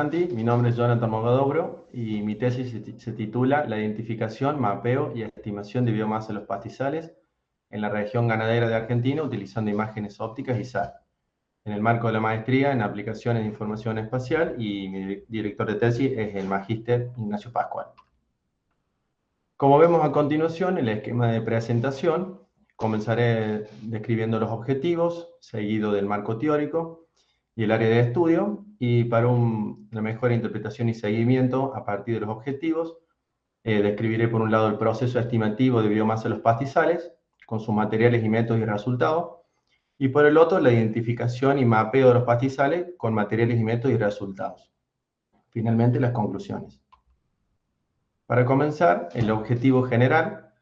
Santi, mi nombre es Jonathan Mogadobro y mi tesis se titula La identificación, mapeo y estimación de biomasa de los pastizales en la región ganadera de Argentina utilizando imágenes ópticas y SAR, en el marco de la maestría en aplicaciones de información espacial, y mi director de tesis es el magíster Ignacio Pascual. Como vemos a continuación, el esquema de presentación, comenzaré describiendo los objetivos, seguido del marco teórico y el área de estudio, y para una mejor interpretación y seguimiento a partir de los objetivos, describiré por un lado el proceso estimativo de biomasa de los pastizales, con sus materiales y métodos y resultados, y por el otro la identificación y mapeo de los pastizales con materiales y métodos y resultados. Finalmente, las conclusiones. Para comenzar, el objetivo general,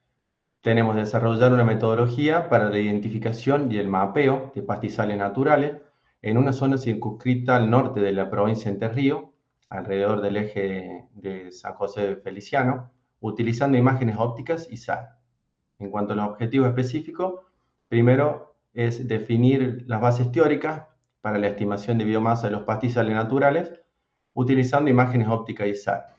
tenemos desarrollar una metodología para la identificación y el mapeo de pastizales naturales en una zona circunscrita al norte de la provincia de Entre Ríos, alrededor del eje de San José Feliciano, utilizando imágenes ópticas y SAR. En cuanto a los objetivos específicos, primero es definir las bases teóricas para la estimación de biomasa de los pastizales naturales, utilizando imágenes ópticas y SAR,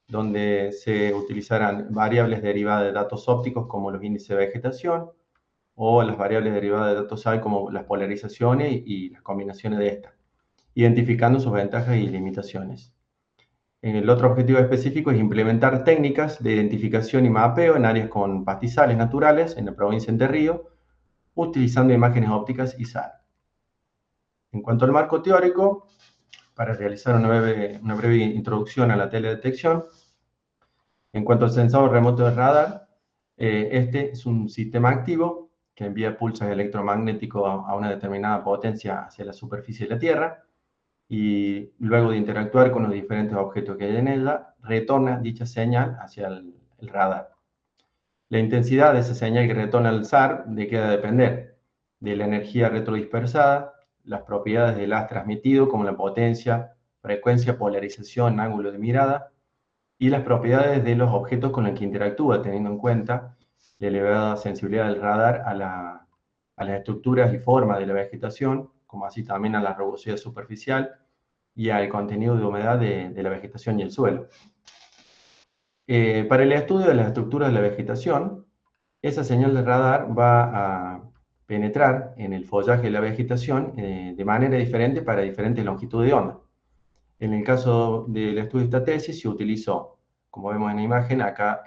donde se utilizarán variables derivadas de datos ópticos como los índices de vegetación, o las variables derivadas de datos SAR como las polarizaciones y las combinaciones de estas, identificando sus ventajas y limitaciones. El otro objetivo específico es implementar técnicas de identificación y mapeo en áreas con pastizales naturales en la provincia de Entre Ríos, utilizando imágenes ópticas y SAR. En cuanto al marco teórico, para realizar una breve introducción a la teledetección, en cuanto al sensor remoto de radar, este es un sistema activo que envía pulsos electromagnéticos a una determinada potencia hacia la superficie de la Tierra, y luego de interactuar con los diferentes objetos que hay en ella, retorna dicha señal hacia el radar. La intensidad de esa señal que retorna al SAR queda a depender de la energía retrodispersada, las propiedades del haz transmitido como la potencia, frecuencia, polarización, ángulo de mirada, y las propiedades de los objetos con los que interactúa, teniendo en cuenta la elevada sensibilidad del radar a las estructuras y formas de la vegetación, como así también a la rugosidad superficial y al contenido de humedad de la vegetación y el suelo. Para el estudio de las estructuras de la vegetación, esa señal de radar va a penetrar en el follaje de la vegetación de manera diferente para diferentes longitudes de onda. En el caso del estudio de esta tesis se utilizó, como vemos en la imagen, acá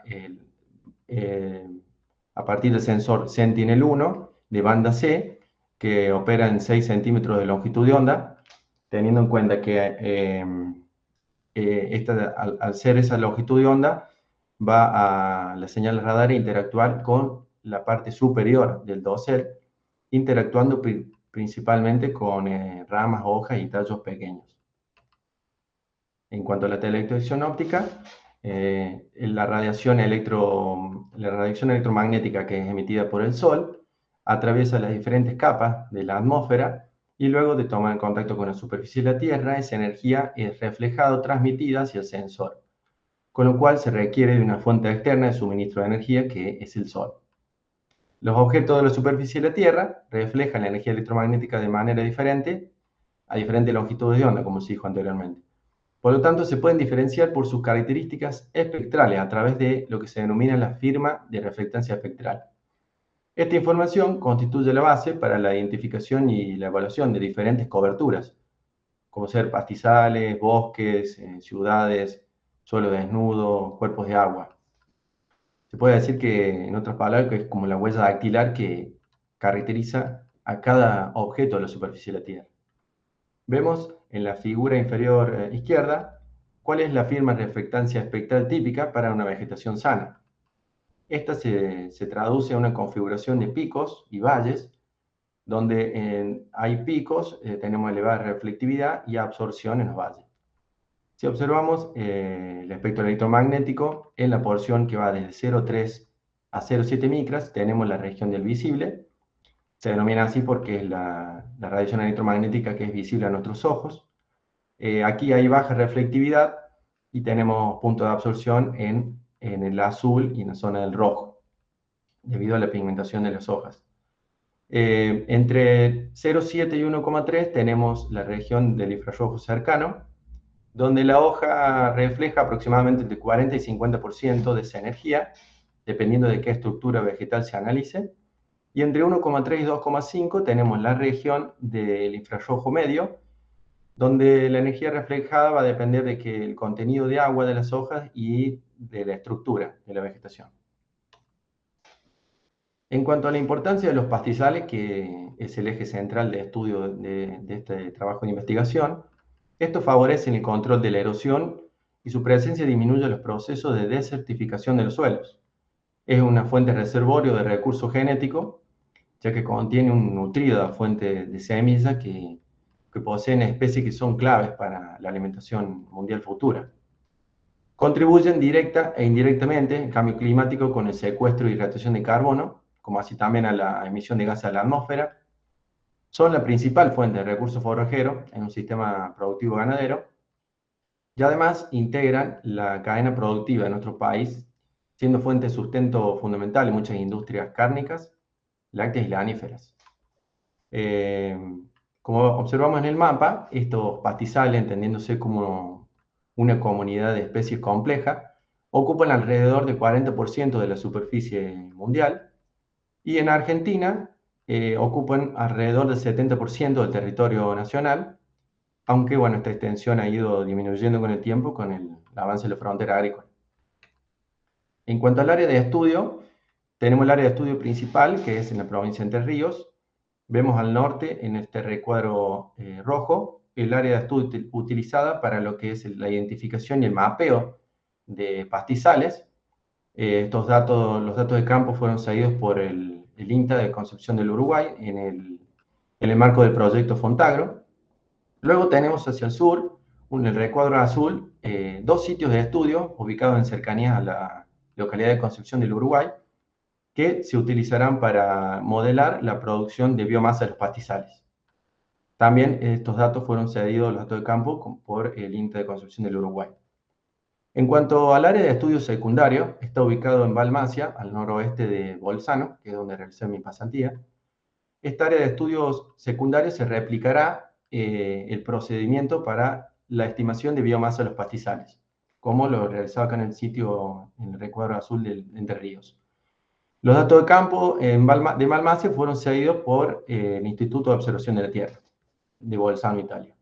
a partir del sensor Sentinel-1 de banda C, que opera en 6 centímetros de longitud de onda, teniendo en cuenta que al ser esa longitud de onda, va a la señal radar a interactuar con la parte superior del dosel, interactuando principalmente con ramas, hojas y tallos pequeños. En cuanto a la teledetección óptica, la radiación electromagnética que es emitida por el Sol atraviesa las diferentes capas de la atmósfera, y luego de tomar contacto con la superficie de la Tierra, esa energía es reflejada o transmitida hacia el sensor, con lo cual se requiere de una fuente externa de suministro de energía que es el Sol. Los objetos de la superficie de la Tierra reflejan la energía electromagnética de manera diferente, a diferentes longitudes de onda, como se dijo anteriormente. Por lo tanto, se pueden diferenciar por sus características espectrales a través de lo que se denomina la firma de reflectancia espectral. Esta información constituye la base para la identificación y la evaluación de diferentes coberturas, como ser pastizales, bosques, ciudades, suelo desnudo, cuerpos de agua. Se puede decir que, en otras palabras, que es como la huella dactilar que caracteriza a cada objeto de la superficie de la Tierra. Vemos en la figura inferior izquierda cuál es la firma de reflectancia espectral típica para una vegetación sana. Esta se traduce a una configuración de picos y valles, donde hay picos, tenemos elevada reflectividad y absorción en los valles. Si observamos el espectro electromagnético, en la porción que va desde 0,3 a 0,7 micras, tenemos la región del visible. Se denomina así porque es la radiación electromagnética que es visible a nuestros ojos. Aquí hay baja reflectividad y tenemos puntos de absorción en el azul y en la zona del rojo, debido a la pigmentación de las hojas. Entre 0,7 y 1,3 tenemos la región del infrarrojo cercano, donde la hoja refleja aproximadamente entre 40 y 50% de esa energía, dependiendo de qué estructura vegetal se analice. Y entre 1,3 y 2,5 tenemos la región del infrarrojo medio, donde la energía reflejada va a depender de que el contenido de agua de las hojas y de la estructura de la vegetación. En cuanto a la importancia de los pastizales, que es el eje central de estudio de este trabajo de investigación, estos favorecen el control de la erosión y su presencia disminuye los procesos de desertificación de los suelos. Es una fuente reservorio de recursos genéticos, ya que contiene una nutrida fuente de semillas que poseen especies que son claves para la alimentación mundial futura. Contribuyen directa e indirectamente al cambio climático con el secuestro y hidratación de carbono, como así también a la emisión de gases a la atmósfera. Son la principal fuente de recursos forrajeros en un sistema productivo ganadero y además integran la cadena productiva de nuestro país, siendo fuente de sustento fundamental en muchas industrias cárnicas, lácteas y laníferas. Como observamos en el mapa, estos pastizales, entendiéndose como una comunidad de especies compleja, ocupan alrededor del 40% de la superficie mundial y en Argentina ocupan alrededor del 70% del territorio nacional, aunque bueno, esta extensión ha ido disminuyendo con el tiempo con el avance de la frontera agrícola. En cuanto al área de estudio, tenemos el área de estudio principal, que es en la provincia de Entre Ríos. Vemos al norte, en este recuadro rojo, el área de estudio utilizada para lo que es la identificación y el mapeo de pastizales. Los datos de campo fueron seguidos por el INTA de Concepción del Uruguay en el marco del proyecto Fontagro. Luego tenemos hacia el sur, en el recuadro azul, dos sitios de estudio ubicados en cercanías a la localidad de Concepción del Uruguay, que se utilizarán para modelar la producción de biomasa de los pastizales. También estos datos fueron cedidos, los datos de campo, por el INTA de Concepción del Uruguay. En cuanto al área de estudios secundario, está ubicado en Balmacia, al noroeste de Bolzano, que es donde realicé mi pasantía. Esta área de estudios secundarios se replicará el procedimiento para la estimación de biomasa de los pastizales, como lo realizado acá en el sitio, en el recuadro azul de Entre Ríos. Los datos de campo de Balmacia fueron cedidos por el Instituto de Observación de la Tierra, de Bolzano, Italia.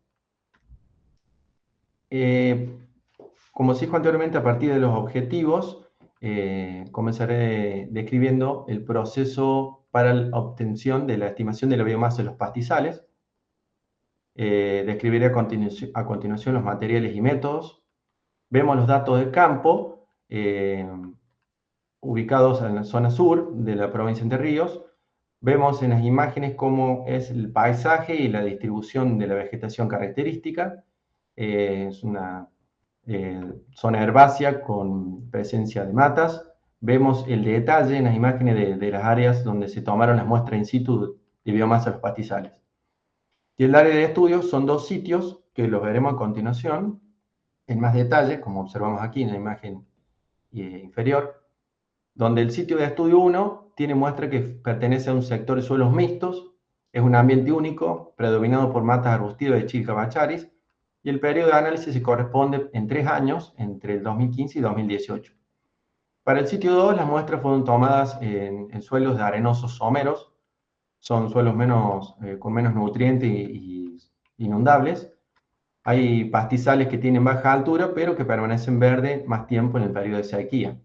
Como se dijo anteriormente, a partir de los objetivos, comenzaré describiendo el proceso para la obtención de la estimación de la biomasa de los pastizales. Describiré a continuación los materiales y métodos. Vemos los datos de campo, ubicados en la zona sur de la provincia de Entre Ríos. Vemos en las imágenes cómo es el paisaje y la distribución de la vegetación característica. Es una zona herbácea con presencia de matas. Vemos el detalle en las imágenes de las áreas donde se tomaron las muestras in situ de biomasa de los pastizales. Y el área de estudio son dos sitios que los veremos a continuación en más detalle, como observamos aquí en la imagen inferior, donde el sitio de estudio 1 tiene muestra que pertenece a un sector de suelos mixtos, es un ambiente único, predominado por matas arbustivas de Chilca bacharis, y el periodo de análisis se corresponde en 3 años, entre el 2015 y 2018. Para el sitio 2, las muestras fueron tomadas en suelos de arenosos someros, son suelos con menos nutrientes y inundables. Hay pastizales que tienen baja altura, pero que permanecen verdes más tiempo en el periodo de sequía.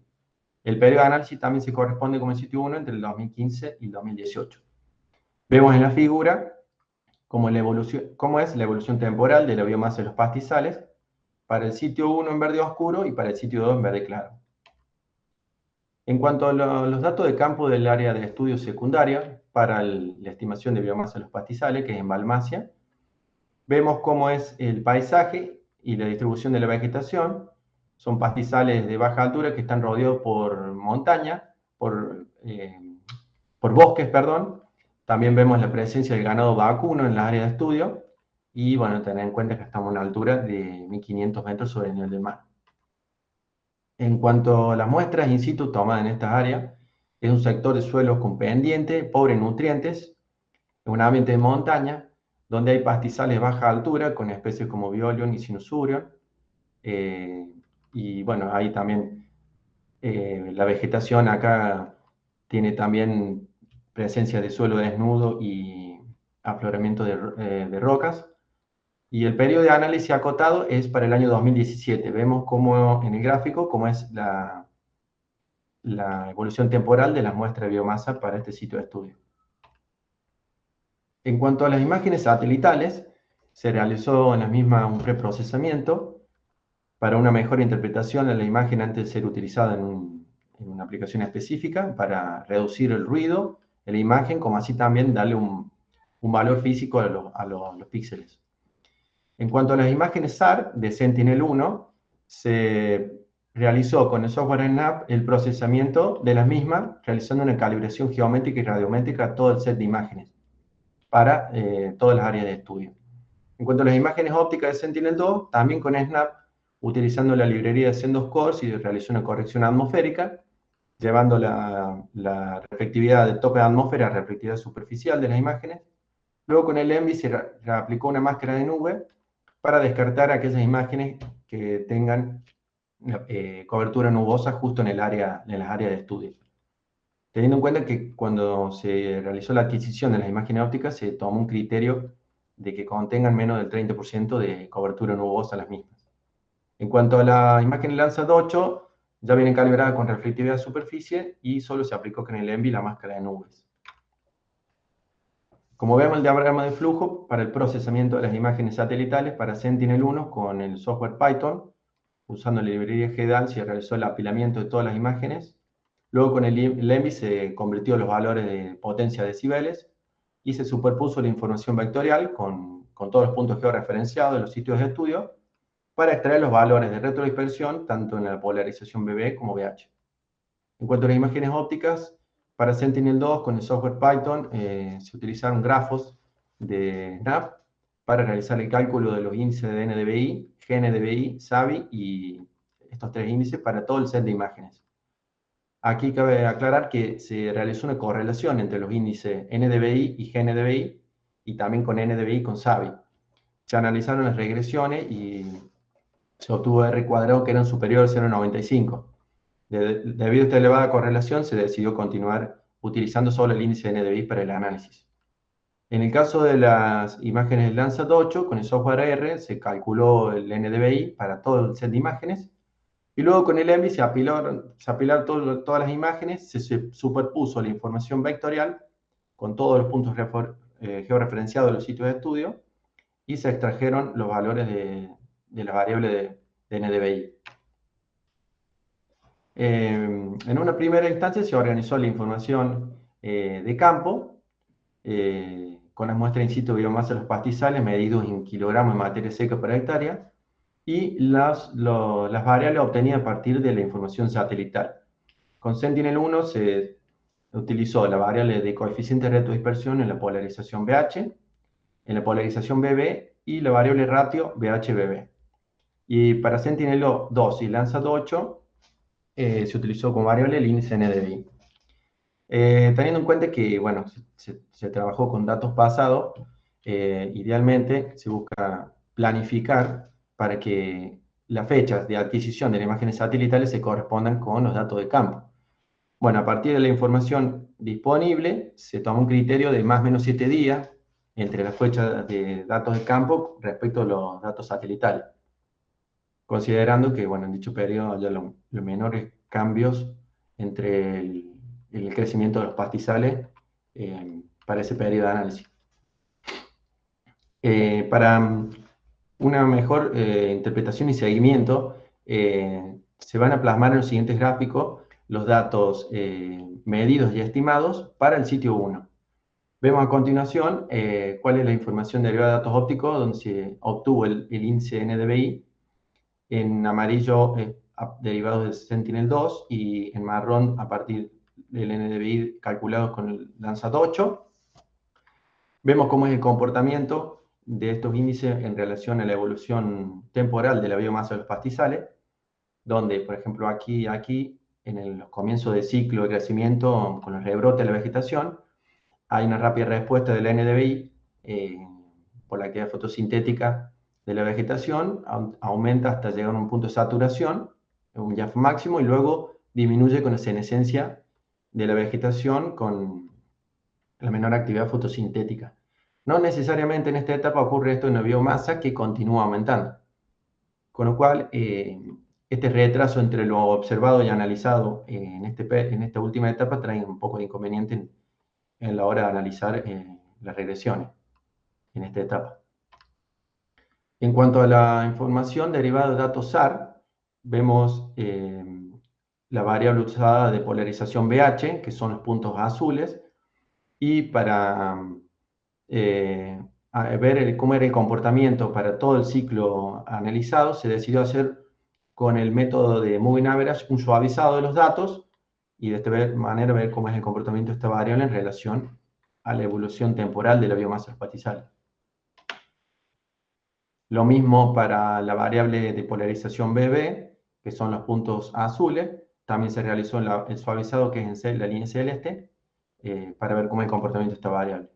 El periodo de análisis también se corresponde con el sitio 1 entre el 2015 y el 2018. Vemos en la figura cómo es la evolución temporal de la biomasa de los pastizales para el sitio 1 en verde oscuro y para el sitio 2 en verde claro. En cuanto a los datos de campo del área de estudio secundaria para la estimación de biomasa de los pastizales, que es en Balmacia, vemos cómo es el paisaje y la distribución de la vegetación. Son pastizales de baja altura que están rodeados por montaña, por bosques, perdón. También vemos la presencia del ganado vacuno en la área de estudio. Y bueno, tener en cuenta que estamos a una altura de 1500 metros sobre el nivel del mar. En cuanto a las muestras in situ tomadas en estas áreas, es un sector de suelos con pendiente, pobre en nutrientes, en un ambiente de montaña, donde hay pastizales de baja altura con especies como Violium y Sinusurion. Y bueno, ahí también la vegetación acá tiene también presencia de suelo desnudo y afloramiento de rocas. Y el periodo de análisis acotado es para el año 2017. Vemos cómo en el gráfico cómo es la evolución temporal de las muestras de biomasa para este sitio de estudio. En cuanto a las imágenes satelitales, se realizó en la misma un preprocesamiento para una mejor interpretación de la imagen antes de ser utilizada en una aplicación específica para reducir el ruido de la imagen, como así también darle un valor físico a los píxeles. En cuanto a las imágenes SAR de Sentinel-1, se realizó con el software NAP el procesamiento de las mismas, realizando una calibración geométrica y radiométrica a todo el set de imágenes para todas las áreas de estudio. En cuanto a las imágenes ópticas de Sentinel-2, también con SNAP, utilizando la librería de Sendoscore, se realizó una corrección atmosférica, llevando la reflectividad del tope de atmósfera a reflectividad superficial de las imágenes. Luego con el ENVI se aplicó una máscara de nube para descartar aquellas imágenes que tengan cobertura nubosa justo en las áreas de estudio. Teniendo en cuenta que cuando se realizó la adquisición de las imágenes ópticas se tomó un criterio de que contengan menos del 30% de cobertura nubosa las mismas. En cuanto a la imagen Landsat 8, ya vienen calibradas con reflectividad de superficie y solo se aplicó con el ENVI la máscara de nubes. Como vemos el diagrama de flujo para el procesamiento de las imágenes satelitales para Sentinel-1 con el software Python, usando la librería GDAL se realizó el apilamiento de todas las imágenes. Luego con el ENVI se convirtió los valores de potencia a decibeles y se superpuso la información vectorial con todos los puntos georreferenciados de los sitios de estudio para extraer los valores de retrodispersión tanto en la polarización BB como BH. En cuanto a las imágenes ópticas, para Sentinel-2 con el software Python se utilizaron grafos de NAP para realizar el cálculo de los índices de NDVI, GNDVI, SAVI y estos tres índices para todo el set de imágenes. Aquí cabe aclarar que se realizó una correlación entre los índices NDVI y GNDVI y también con NDVI con SAVI. Se analizaron las regresiones y se obtuvo R cuadrado que eran superiores a 0,95. Debido a esta elevada correlación, se decidió continuar utilizando solo el índice NDVI para el análisis. En el caso de las imágenes del Landsat 8, con el software R se calculó el NDVI para todo el set de imágenes y luego con el ENVI se apilaron todas las imágenes, se superpuso la información vectorial con todos los puntos georreferenciados de los sitios de estudio y se extrajeron los valores de la variable de NDVI. En una primera instancia se organizó la información de campo con las muestras in situ de biomasa de los pastizales medidos en kilogramos de materia seca por hectárea y las variables obtenidas a partir de la información satelital. Con Sentinel-1 se utilizó la variable de coeficiente de retrodispersión en la polarización BH, en la polarización BB y la variable ratio BH-BB. Y para Sentinel-2 y Landsat 8 se utilizó como variable el índice NDVI. Teniendo en cuenta que, bueno, se trabajó con datos pasados, idealmente se busca planificar para que las fechas de adquisición de las imágenes satelitales se correspondan con los datos de campo. Bueno, a partir de la información disponible, se toma un criterio de más o menos 7 días entre las fechas de datos de campo respecto a los datos satelitales, considerando que, bueno, en dicho periodo haya los menores cambios entre el crecimiento de los pastizales para ese periodo de análisis. Para una mejor interpretación y seguimiento, se van a plasmar en los siguientes gráficos los datos medidos y estimados para el sitio 1. Vemos a continuación cuál es la información derivada de datos ópticos, donde se obtuvo el índice NDVI, en amarillo derivados de Sentinel-2 y en marrón a partir del NDVI calculado con el Landsat 8. Vemos cómo es el comportamiento de estos índices en relación a la evolución temporal de la biomasa de los pastizales, donde, por ejemplo, aquí en los comienzos de ciclo de crecimiento con el rebrote de la vegetación, hay una rápida respuesta del NDVI por la actividad fotosintética de la vegetación aumenta hasta llegar a un punto de saturación, un YAF máximo, y luego disminuye con la senescencia de la vegetación con la menor actividad fotosintética. No necesariamente en esta etapa ocurre esto en la biomasa, que continúa aumentando. Con lo cual, este retraso entre lo observado y analizado en esta última etapa trae un poco de inconveniente en la hora de analizar las regresiones en esta etapa. En cuanto a la información derivada de datos SAR, vemos la variable usada de polarización BH, que son los puntos azules, y para ver cómo era el comportamiento para todo el ciclo analizado, se decidió hacer con el método de Moving Average un suavizado de los datos, y de esta manera ver cómo es el comportamiento de esta variable en relación a la evolución temporal de la biomasa pastizal. Lo mismo para la variable de polarización BB, que son los puntos azules. También se realizó el suavizado, que es en la línea celeste, para ver cómo es el comportamiento de esta variable.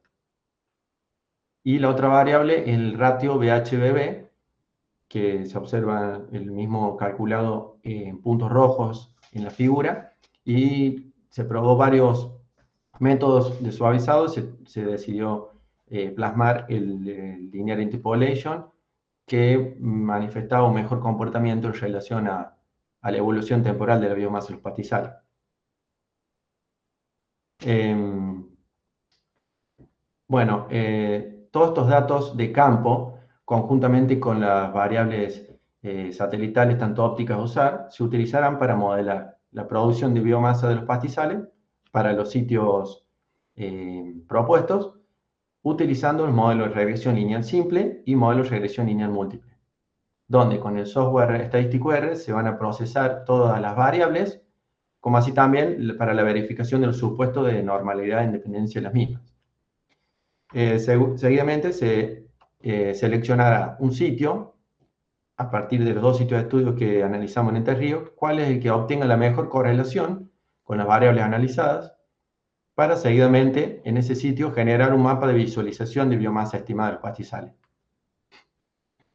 Y la otra variable, el ratio BH-BB, que se observa el mismo calculado en puntos rojos en la figura, y se probó varios métodos de suavizado. Se decidió plasmar el Linear Interpolation, que manifestaba un mejor comportamiento en relación a la evolución temporal de la biomasa de los pastizales. Bueno, todos estos datos de campo, conjuntamente con las variables satelitales, tanto ópticas o SAR, se utilizarán para modelar la producción de biomasa de los pastizales para los sitios propuestos, utilizando el modelo de regresión lineal simple y modelo de regresión lineal múltiple, donde con el software estadístico R se van a procesar todas las variables, como así también para la verificación de los supuestos de normalidad e independencia de las mismas. Seguidamente se seleccionará un sitio, a partir de los dos sitios de estudio que analizamos en Entre Ríos, cuál es el que obtenga la mejor correlación con las variables analizadas, para seguidamente en ese sitio generar un mapa de visualización de biomasa estimada de los pastizales.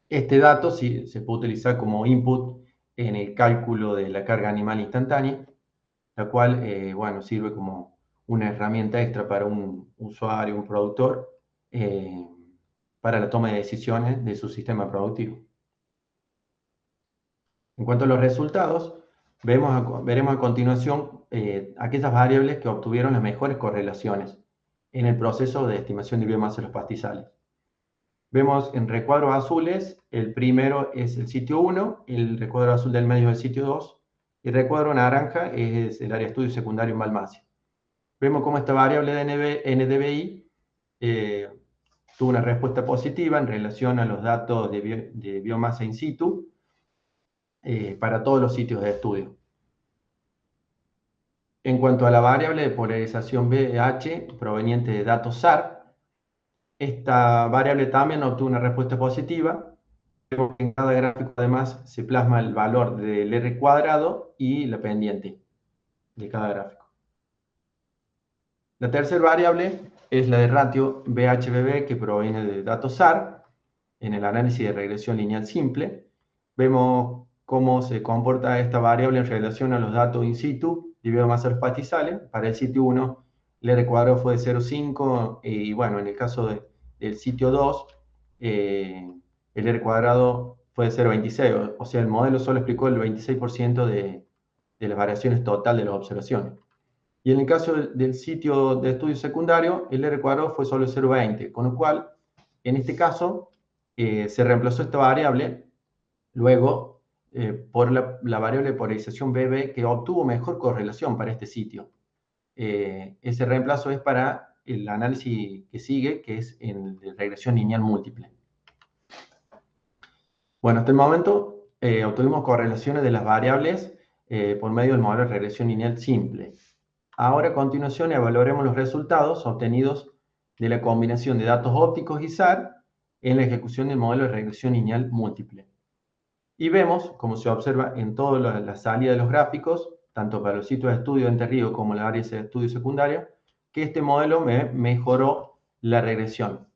Este dato sí se puede utilizar como input en el cálculo de la carga animal instantánea, la cual bueno, sirve como una herramienta extra para un usuario, un productor, para la toma de decisiones de su sistema productivo. En cuanto a los resultados, veremos a continuación aquellas variables que obtuvieron las mejores correlaciones en el proceso de estimación de biomasa de los pastizales. Vemos en recuadros azules, el primero es el sitio 1, el recuadro azul del medio es el sitio 2, y el recuadro naranja es el área de estudio secundario en Balmaceda. Vemos cómo esta variable de NDVI tuvo una respuesta positiva en relación a los datos de biomasa in situ para todos los sitios de estudio. En cuanto a la variable de polarización BH proveniente de datos SAR, esta variable también obtuvo una respuesta positiva. En cada gráfico además se plasma el valor del R cuadrado y la pendiente de cada gráfico. La tercera variable es la de ratio BH-BB, que proviene de datos SAR. En el análisis de regresión lineal simple, vemos cómo se comporta esta variable en relación a los datos in situ de biomasa de los pastizales. Para el sitio 1, el R cuadrado fue de 0,5, y bueno, en el caso del sitio 2, el R cuadrado fue de 0,26, o sea, el modelo solo explicó el 26% de las variaciones total de las observaciones. Y en el caso del sitio de estudio secundario, el R cuadrado fue solo 0,20, con lo cual, en este caso, se reemplazó esta variable luego por la variable de polarización BB, que obtuvo mejor correlación para este sitio. Ese reemplazo es para el análisis que sigue, que es en de regresión lineal múltiple. Bueno, hasta el momento obtuvimos correlaciones de las variables por medio del modelo de regresión lineal simple. Ahora, a continuación, evaluaremos los resultados obtenidos de la combinación de datos ópticos y SAR en la ejecución del modelo de regresión lineal múltiple. Y vemos, como se observa en toda la salida de los gráficos, tanto para los sitios de estudio de Entre Ríos como la área de estudio secundario, que este modelo mejoró la regresión.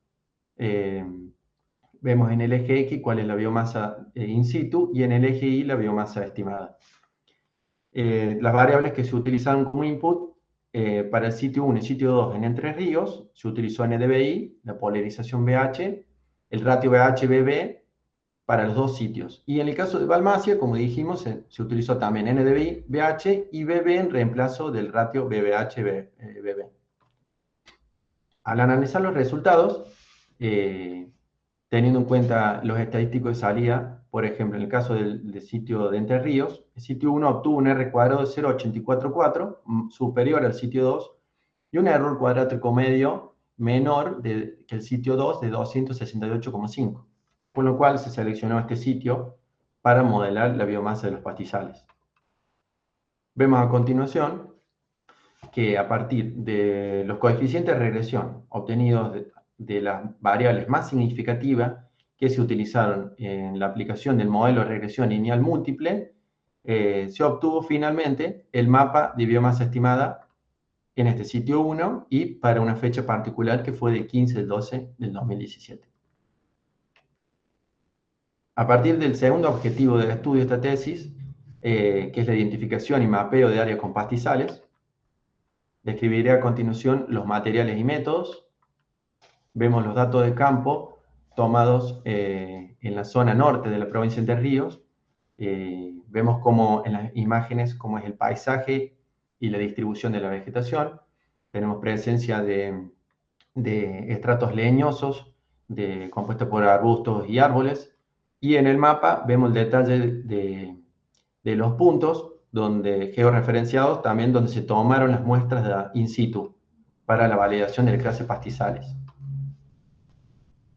vemos en el eje X cuál es la biomasa in situ y en el eje Y la biomasa estimada. Las variables que se utilizaron como input para el sitio 1 y sitio 2 en Entre Ríos, se utilizó NDVI, la polarización BH, el ratio BH-BB para los dos sitios. Y en el caso de Balmaceda, como dijimos, se utilizó también NDVI, BH y BB en reemplazo del ratio BBH-BB. Al analizar los resultados, teniendo en cuenta los estadísticos de salida, por ejemplo, en el caso del sitio de Entre Ríos, el sitio 1 obtuvo un R cuadrado de 0,844, superior al sitio 2, y un error cuadrático medio menor que el sitio 2 de 268,5, por lo cual se seleccionó este sitio para modelar la biomasa de los pastizales. Vemos a continuación que a partir de los coeficientes de regresión obtenidos de las variables más significativas que se utilizaron en la aplicación del modelo de regresión lineal múltiple, se obtuvo finalmente el mapa de biomasa estimada en este sitio 1 y para una fecha particular que fue del 15 del 12 del 2017. A partir del segundo objetivo del estudio de esta tesis, que es la identificación y mapeo de áreas con pastizales, describiré a continuación los materiales y métodos. Vemos los datos de campo tomados en la zona norte de la provincia de Entre Ríos. Vemos como en las imágenes cómo es el paisaje y la distribución de la vegetación. Tenemos presencia de estratos leñosos compuestos por arbustos y árboles. Y en el mapa vemos el detalle de los puntos georreferenciados, también donde se tomaron las muestras in situ para la validación de la clase pastizales.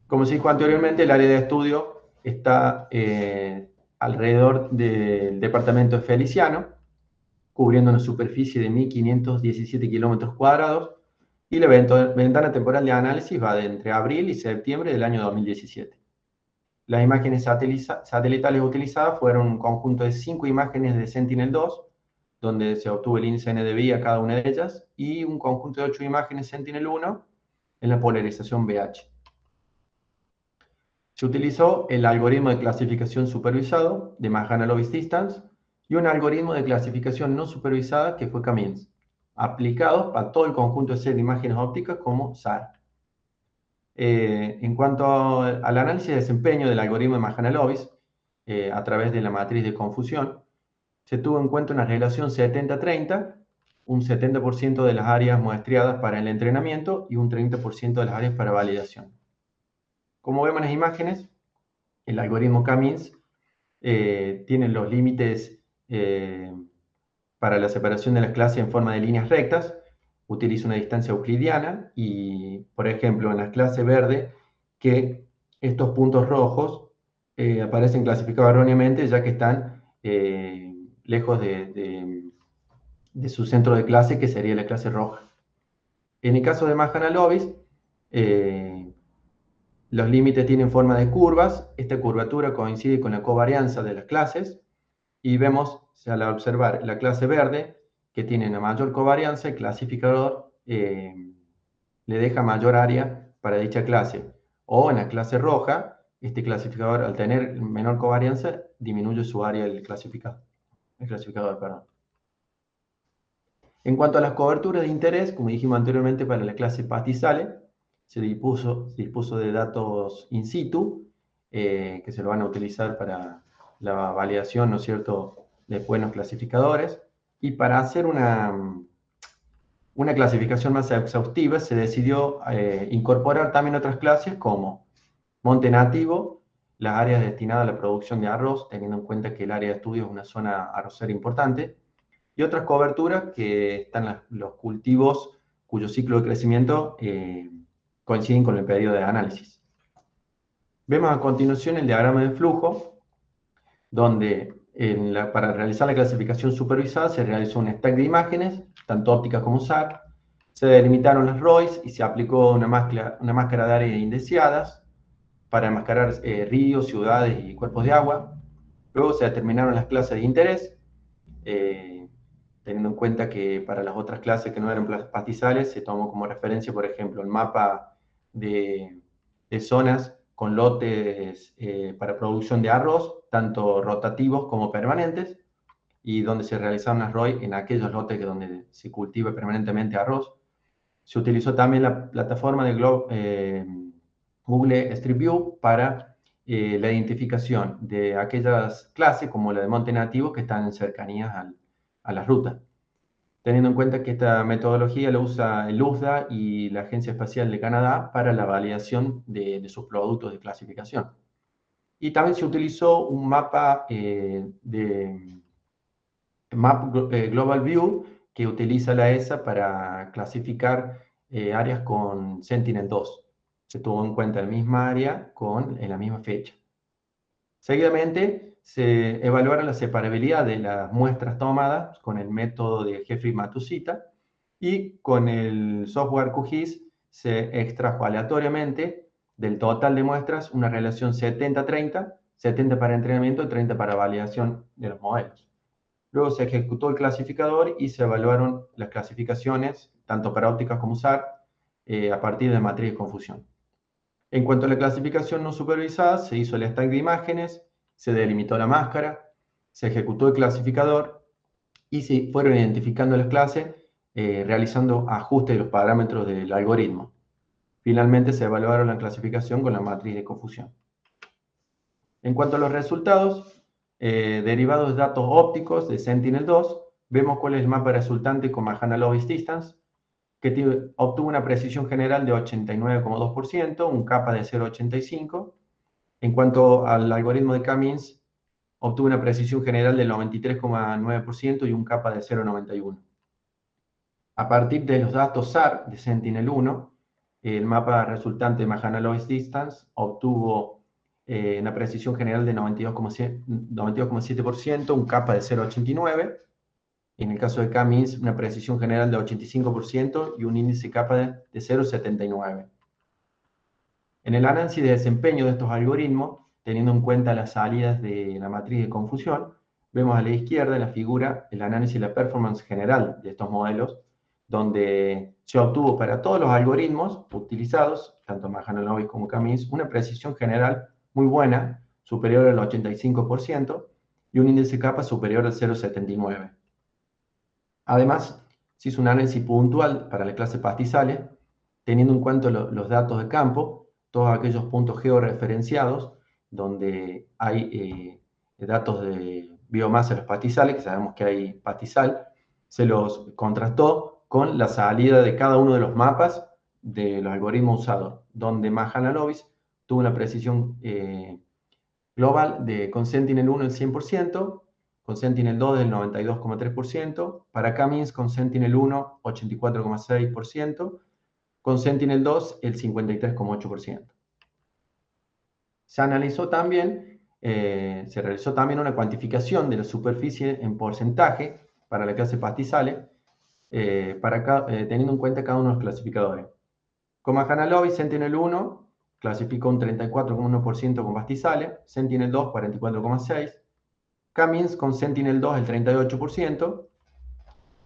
Como se dijo anteriormente, el área de estudio está alrededor del departamento de Feliciano, cubriendo una superficie de 1.517 kilómetros cuadrados, y la ventana temporal de análisis va de entre abril y septiembre del año 2017. Las imágenes satelitales utilizadas fueron un conjunto de 5 imágenes de Sentinel-2, donde se obtuvo el índice NDVI a cada una de ellas, y un conjunto de 8 imágenes Sentinel-1 en la polarización BH. Se utilizó el algoritmo de clasificación supervisado de Mahalanobis Distance y un algoritmo de clasificación no supervisada que fue CAMINS, aplicados para todo el conjunto de series de imágenes ópticas como SAR. En cuanto al análisis de desempeño del algoritmo de Mahalanobis, a través de la matriz de confusión, se tuvo en cuenta una relación 70-30, un 70% de las áreas muestreadas para el entrenamiento y un 30% de las áreas para validación. Como vemos en las imágenes, el algoritmo CAMINS tiene los límites para la separación de las clases en forma de líneas rectas, utiliza una distancia euclidiana y, por ejemplo, en la clase verde, que estos puntos rojos aparecen clasificados erróneamente ya que están lejos de su centro de clase, que sería la clase roja. En el caso de Mahalanobis, los límites tienen forma de curvas. Esta curvatura coincide con la covarianza de las clases y vemos, al observar la clase verde, que tiene una mayor covarianza, el clasificador le deja mayor área para dicha clase. O en la clase roja, este clasificador, al tener menor covarianza, disminuye su área del clasificador. En cuanto a las coberturas de interés, como dijimos anteriormente, para la clase pastizales, se dispuso de datos in situ, que se lo van a utilizar para la validación, ¿no es cierto?, de buenos clasificadores. Y para hacer una clasificación más exhaustiva, se decidió incorporar también otras clases como monte nativo, las áreas destinadas a la producción de arroz, teniendo en cuenta que el área de estudio es una zona arrocera importante, y otras coberturas que están los cultivos cuyo ciclo de crecimiento coinciden con el periodo de análisis. Vemos a continuación el diagrama de flujo, donde para realizar la clasificación supervisada se realizó un stack de imágenes, tanto ópticas como SAR, se delimitaron las ROIs y se aplicó una máscara de áreas indeseadas para enmascarar ríos, ciudades y cuerpos de agua. Luego se determinaron las clases de interés, teniendo en cuenta que para las otras clases que no eran pastizales se tomó como referencia, por ejemplo, el mapa de zonas con lotes para producción de arroz, tanto rotativos como permanentes, y donde se realizaron las ROI en aquellos lotes donde se cultiva permanentemente arroz. Se utilizó también la plataforma de Google Street View para la identificación de aquellas clases, como la de monte nativo, que están en cercanías a las rutas. Teniendo en cuenta que esta metodología la usa el USDA y la Agencia Espacial de Canadá para la validación de sus productos de clasificación. Y también se utilizó un mapa Global View que utiliza la ESA para clasificar áreas con Sentinel-2. Se tuvo en cuenta la misma área en la misma fecha. Seguidamente, se evaluaron la separabilidad de las muestras tomadas con el método de Jeffrey-Matsushita, y con el software QGIS se extrajo aleatoriamente del total de muestras una relación 70-30, 70 para entrenamiento y 30 para validación de los modelos. Luego se ejecutó el clasificador y se evaluaron las clasificaciones, tanto para ópticas como SAR, a partir de matriz de confusión. En cuanto a la clasificación no supervisada, se hizo el stack de imágenes, se delimitó la máscara, se ejecutó el clasificador y se fueron identificando las clases, realizando ajustes de los parámetros del algoritmo. Finalmente se evaluaron la clasificación con la matriz de confusión. En cuanto a los resultados, derivados de datos ópticos de Sentinel-2, vemos cuál es el mapa resultante con Mahana-Lovis Distance, que obtuvo una precisión general de 89,2%, un kappa de 0,85. En cuanto al algoritmo de K-means, obtuvo una precisión general del 93,9% y un kappa de 0,91. A partir de los datos SAR de Sentinel-1, el mapa resultante de Mahana-Lovis Distance obtuvo una precisión general de 92,7%, un kappa de 0,89. En el caso de K-means, una precisión general de 85% y un índice kappa de 0,79. En el análisis de desempeño de estos algoritmos, teniendo en cuenta las salidas de la matriz de confusión, vemos a la izquierda en la figura el análisis de la performance general de estos modelos, donde se obtuvo para todos los algoritmos utilizados, tanto Mahana-Lovis como K-means, una precisión general muy buena, superior al 85%, y un índice kappa superior al 0,79. Además, se hizo un análisis puntual para la clase pastizales, teniendo en cuenta los datos de campo, todos aquellos puntos georreferenciados, donde hay datos de biomasa de los pastizales, que sabemos que hay pastizal, se los contrastó con la salida de cada uno de los mapas de los algoritmos usados, donde Mahana-Lovis tuvo una precisión global con Sentinel-1 el 100%, con Sentinel-2 del 92,3%, para K-means con Sentinel-1 84,6%, con Sentinel-2 el 53,8%. Se analizó también, se realizó también una cuantificación de la superficie en porcentaje para la clase pastizales, teniendo en cuenta cada uno de los clasificadores. Con Mahana-Lovis, Sentinel-1 clasificó un 34,1% con pastizales, Sentinel-2 44,6%, K-means con Sentinel-2 el 38%,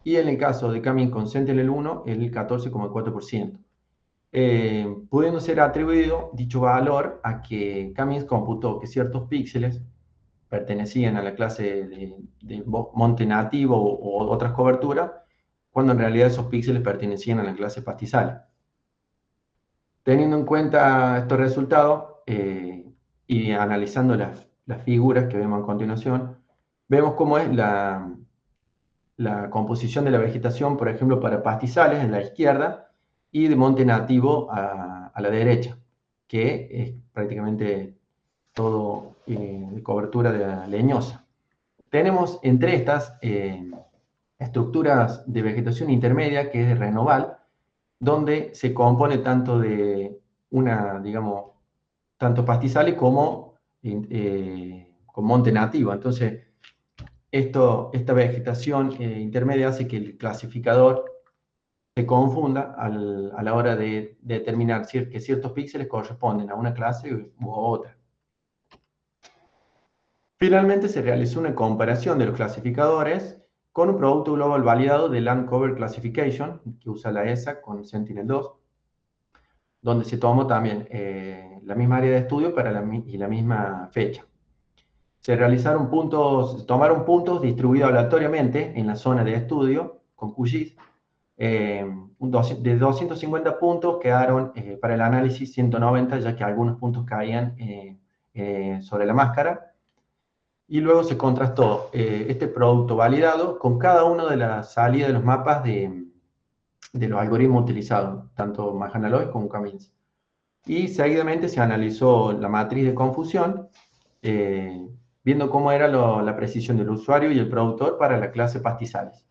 y en el caso de K-means con Sentinel-1 el 14,4%. Pudiendo ser atribuido dicho valor a que K-means computó que ciertos píxeles pertenecían a la clase de monte nativo o otras coberturas, cuando en realidad esos píxeles pertenecían a la clase pastizales. Teniendo en cuenta estos resultados y analizando las figuras que vemos a continuación, vemos cómo es la composición de la vegetación, por ejemplo, para pastizales en la izquierda y de monte nativo a la derecha, que es prácticamente todo de cobertura leñosa. Tenemos entre estas estructuras de vegetación intermedia, que es de Renoval, donde se compone tanto de tanto pastizales como con monte nativo. Entonces, esta vegetación intermedia hace que el clasificador se confunda a la hora de determinar que ciertos píxeles corresponden a una clase u otra. Finalmente, se realizó una comparación de los clasificadores con un producto global validado de Land Cover Classification, que usa la ESA con Sentinel-2, donde se tomó también la misma área de estudio para y la misma fecha. Se tomaron puntos distribuidos aleatoriamente en la zona de estudio con QGIS. De 250 puntos quedaron para el análisis 190, ya que algunos puntos caían sobre la máscara. Y luego se contrastó este producto validado con cada una de las salidas de los mapas de los algoritmos utilizados, tanto Mahalanobis como K-means. Y seguidamente se analizó la matriz de confusión, viendo cómo era la precisión del usuario y el productor para la clase pastizales.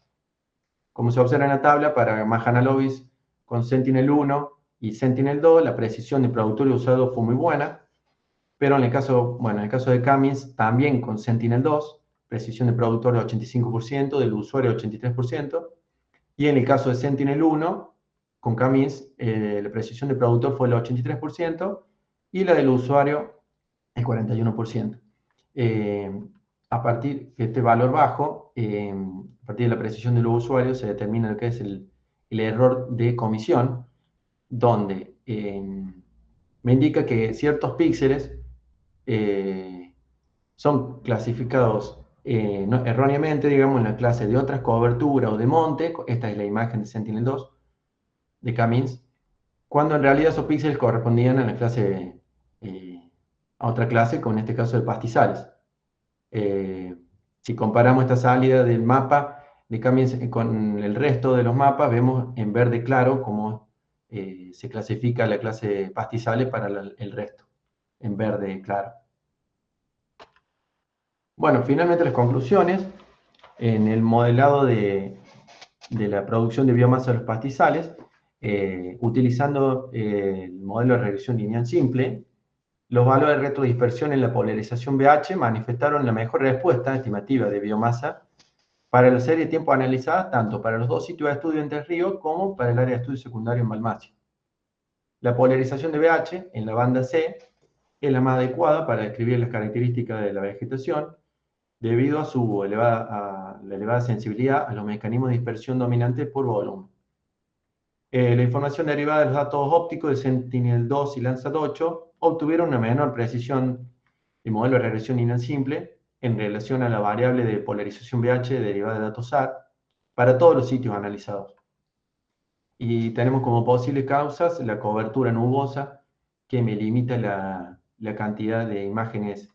Como se observa en la tabla, para Mahalanobis con Sentinel-1 y Sentinel-2, la precisión del productor y usuario fue muy buena, pero en el caso de K-means, también con Sentinel-2, precisión del productor de 85%, del usuario 83%, y en el caso de Sentinel-1, con K-means, la precisión del productor fue el 83% y la del usuario el 41%. A partir de este valor bajo, a partir de la precisión de los usuarios, se determina lo que es el error de comisión, donde me indica que ciertos píxeles son clasificados erróneamente, digamos, en la clase de otras coberturas o de monte. Esta es la imagen de Sentinel-2 de K-means, cuando en realidad esos píxeles correspondían a la clase, a otra clase, con este caso de pastizales. Si comparamos esta salida del mapa de K-means con el resto de los mapas, vemos en verde claro cómo se clasifica la clase de pastizales para el resto, en verde claro. Bueno, finalmente las conclusiones. En el modelado de la producción de biomasa de los pastizales, utilizando el modelo de regresión lineal simple, los valores de retrodispersión en la polarización BH manifestaron la mejor respuesta estimativa de biomasa para la serie de tiempo analizada, tanto para los dos sitios de estudio en Entre Ríos como para el área de estudio secundario en Balmaceda. La polarización de BH en la banda C es la más adecuada para describir las características de la vegetación, debido a la elevada sensibilidad a los mecanismos de dispersión dominantes por volumen. La información derivada de los datos ópticos de Sentinel-2 y Landsat-8 obtuvieron una menor precisión del modelo de regresión lineal simple en relación a la variable de polarización BH derivada de datos SAR para todos los sitios analizados. Y tenemos como posibles causas la cobertura nubosa, que me limita la cantidad de imágenes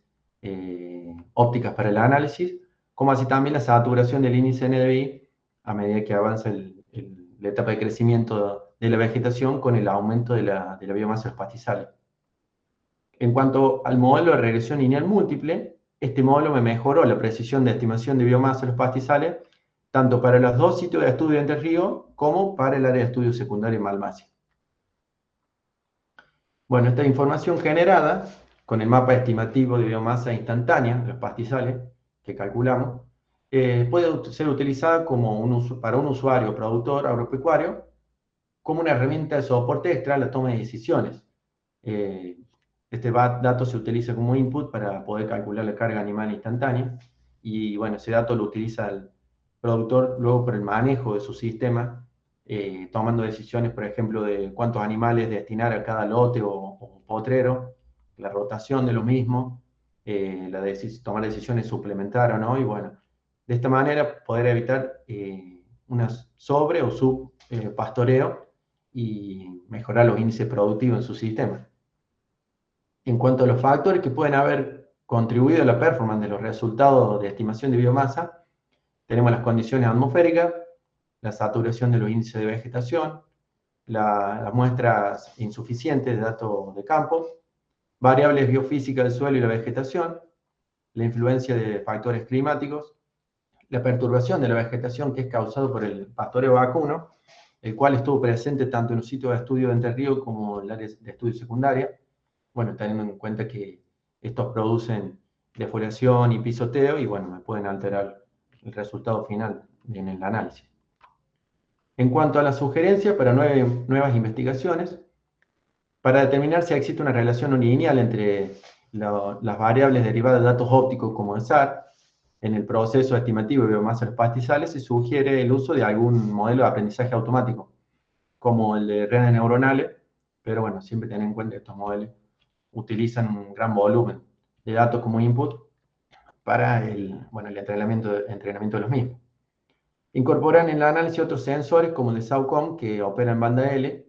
ópticas para el análisis, como así también la saturación del índice NDVI a medida que avanza la etapa de crecimiento de la vegetación con el aumento de la biomasa de los pastizales. En cuanto al modelo de regresión lineal múltiple, este modelo me mejoró la precisión de estimación de biomasa de los pastizales, tanto para los dos sitios de estudio de Entre Ríos como para el área de estudio secundario en Balmaceda. Bueno, esta información generada con el mapa estimativo de biomasa instantánea de los pastizales que calculamos, puede ser utilizada para un usuario o productor agropecuario como una herramienta de soporte extra a la toma de decisiones. Este dato se utiliza como input para poder calcular la carga animal instantánea, y bueno, ese dato lo utiliza el productor luego para el manejo de su sistema, tomando decisiones, por ejemplo, de cuántos animales destinar a cada lote o potrero, la rotación de lo mismo, tomar decisiones suplementar o no, y bueno, de esta manera poder evitar una sobre o sub pastoreo y mejorar los índices productivos en su sistema. En cuanto a los factores que pueden haber contribuido a la performance de los resultados de estimación de biomasa, tenemos las condiciones atmosféricas, la saturación de los índices de vegetación, las muestras insuficientes de datos de campo, variables biofísicas del suelo y la vegetación, la influencia de factores climáticos, la perturbación de la vegetación que es causado por el pastoreo vacuno, el cual estuvo presente tanto en los sitios de estudio de Entre Ríos como en el área de estudio secundaria. Bueno, teniendo en cuenta que estos producen defoliación y pisoteo y bueno, me pueden alterar el resultado final en el análisis. En cuanto a las sugerencias para nuevas investigaciones, para determinar si existe una relación no lineal entre las variables derivadas de datos ópticos como el SAR en el proceso estimativo de biomasa de los pastizales, se sugiere el uso de algún modelo de aprendizaje automático, como el de redes neuronales, pero bueno, siempre tener en cuenta que estos modelos utilizan un gran volumen de datos como input para el entrenamiento de los mismos. Incorporan en el análisis otros sensores como el de SAOCOM que opera en banda L,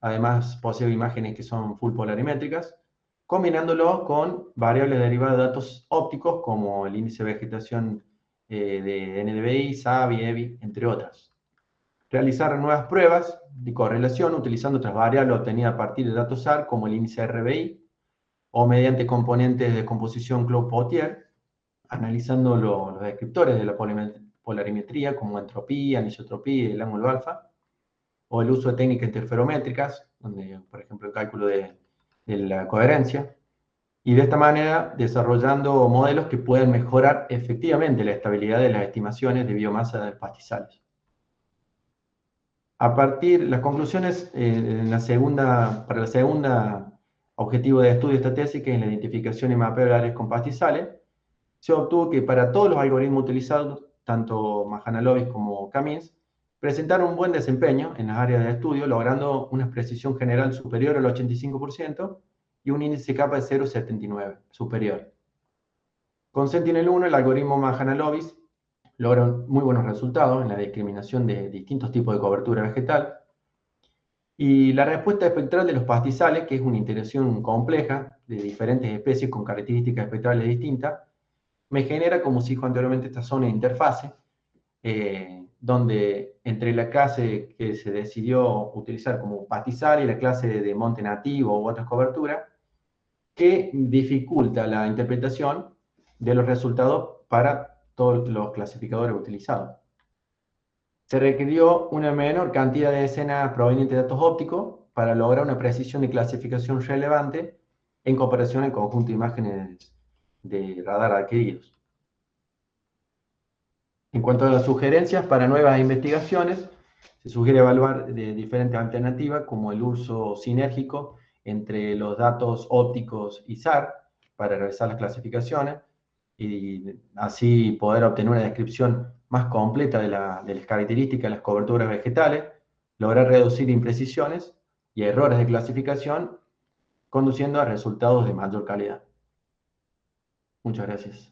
además posee imágenes que son full polarimétricas, combinándolo con variables derivadas de datos ópticos como el índice de vegetación de NDVI, SAVI, EVI, entre otras. Realizar nuevas pruebas de correlación utilizando otras variables obtenidas a partir de datos SAR como el índice RBI o mediante componentes de composición Claude-Pottier, analizando los descriptores de la polarimetría como entropía, anisotropía y el ángulo alfa, o el uso de técnicas interferométricas, donde, por ejemplo, el cálculo de la coherencia, y de esta manera desarrollando modelos que pueden mejorar efectivamente la estabilidad de las estimaciones de biomasa de pastizales. A partir, las conclusiones para la segunda objetivo de estudio de esta tesis, que es la identificación y mapeo de áreas con pastizales, se obtuvo que para todos los algoritmos utilizados, tanto Mahalanobis como Kamins, presentaron un buen desempeño en las áreas de estudio, logrando una precisión general superior al 85% y un índice capa de 0,79 superior. Con Sentinel-1, el algoritmo Mahalanobis logra muy buenos resultados en la discriminación de distintos tipos de cobertura vegetal, y la respuesta espectral de los pastizales, que es una interacción compleja de diferentes especies con características espectrales distintas, me genera, como se dijo anteriormente, esta zona de interfase, donde entre la clase que se decidió utilizar como pastizal y la clase de monte nativo u otras coberturas, que dificulta la interpretación de los resultados para todos los clasificadores utilizados. Se requirió una menor cantidad de escenas provenientes de datos ópticos para lograr una precisión de clasificación relevante en comparación al conjunto de imágenes de radar adquiridos. En cuanto a las sugerencias para nuevas investigaciones, se sugiere evaluar diferentes alternativas como el uso sinérgico entre los datos ópticos y SAR para realizar las clasificaciones y así poder obtener una descripción más completa de las características de las coberturas vegetales, lograr reducir imprecisiones y errores de clasificación, conduciendo a resultados de mayor calidad. Muchas gracias.